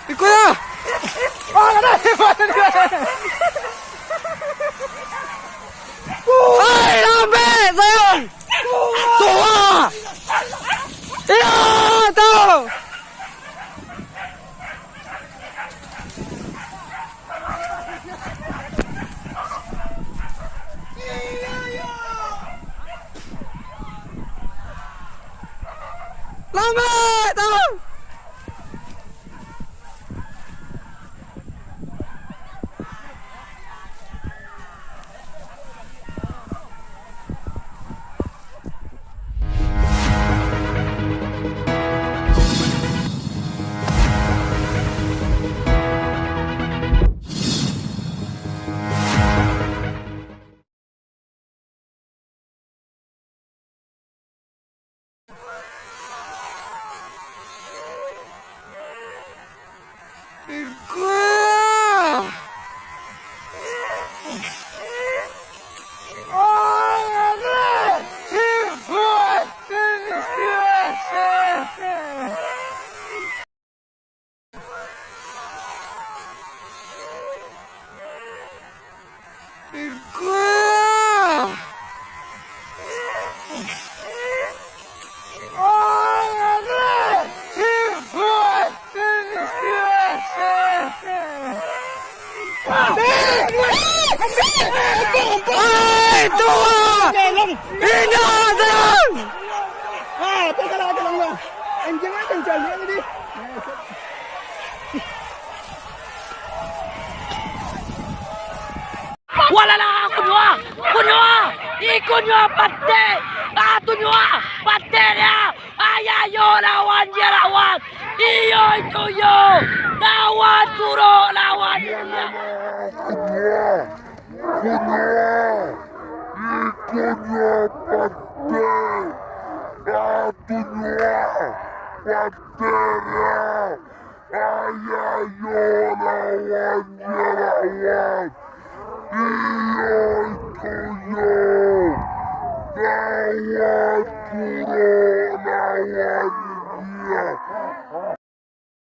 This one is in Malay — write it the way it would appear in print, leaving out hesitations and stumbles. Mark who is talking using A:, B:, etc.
A: Ikut lah. Oh, ada. Hai, lambat saya. Tua. Ya, tahu. Lambat tahu. Hai, tua! Ingat terang!
B: Terkalah lah. Anjing aja cari tadi.
C: Walala kunywa ikunywa pate tunywa pate dia ayayo lawan dia lawan iyo itu yo lawan kuro lawan dia
D: ikunywa pate tunywa pate ayayo lawan dia lawan iyo itu yo lawan kuro